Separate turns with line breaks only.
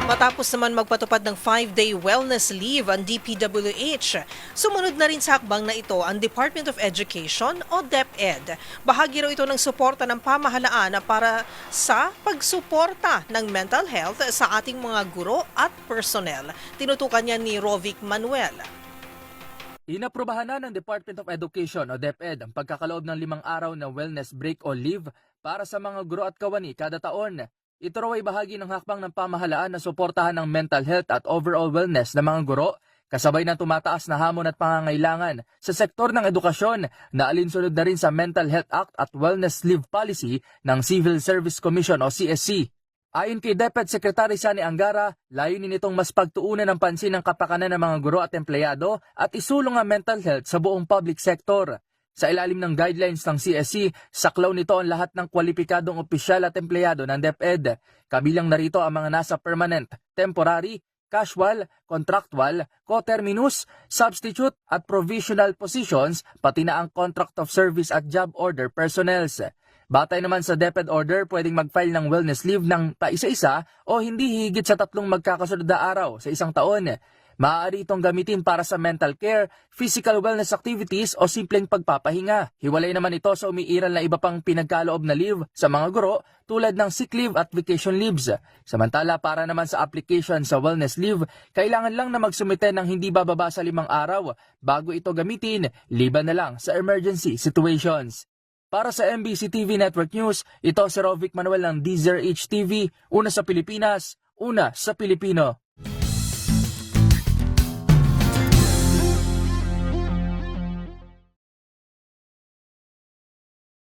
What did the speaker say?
Matapos naman magpatupad ng 5-day wellness leave ang DPWH, sumunod na rin sa hakbang na ito ang Department of Education o DepEd. Bahagi raw ito ng suporta ng pamahalaan para sa pagsuporta ng mental health sa ating mga guro at personnel. Tinutukan niya ni Rovic Manuel.
Inaprubahan na ng Department of Education o DepEd ang pagkakaloob ng 5 araw na wellness break o leave para sa mga guro at kawani kada taon. Ito raw ay bahagi ng hakbang ng pamahalaan na suportahan ng mental health at overall wellness ng mga guro, kasabay ng tumataas na hamon at pangangailangan sa sektor ng edukasyon na alinsunod na rin sa Mental Health Act at Wellness Leave Policy ng Civil Service Commission o CSC. Ayon kay DepEd Secretary Sani Angara, layunin nitong mas pagtuunan ng pansin ng kapakanan ng mga guro at empleyado at isulong ang mental health sa buong public sector. Sa ilalim ng guidelines ng CSC, saklaw nito ang lahat ng kwalipikadong opisyal at empleyado ng DepEd. Kabilang narito ang mga nasa permanent, temporary, casual, contractual, coterminous, substitute at provisional positions, pati na ang contract of service at job order personnels. Batay naman sa DepEd order, pwedeng mag-file ng wellness leave ng paisa-isa o hindi higit sa 3 magkakasunod na araw sa isang taon. Maaari itong gamitin para sa mental care, physical wellness activities o simpleng pagpapahinga. Hiwalay naman ito sa umiiral na iba pang pinagkaloob na leave sa mga guro tulad ng sick leave at vacation leaves. Samantala, para naman sa application sa wellness leave, kailangan lang na magsumite ng hindi bababa sa 5 araw. Bago ito gamitin, liban na lang sa emergency situations. Para sa MBC TV Network News, ito si Rovic Manuel ng DZRH TV, una sa Pilipinas, una sa Pilipino.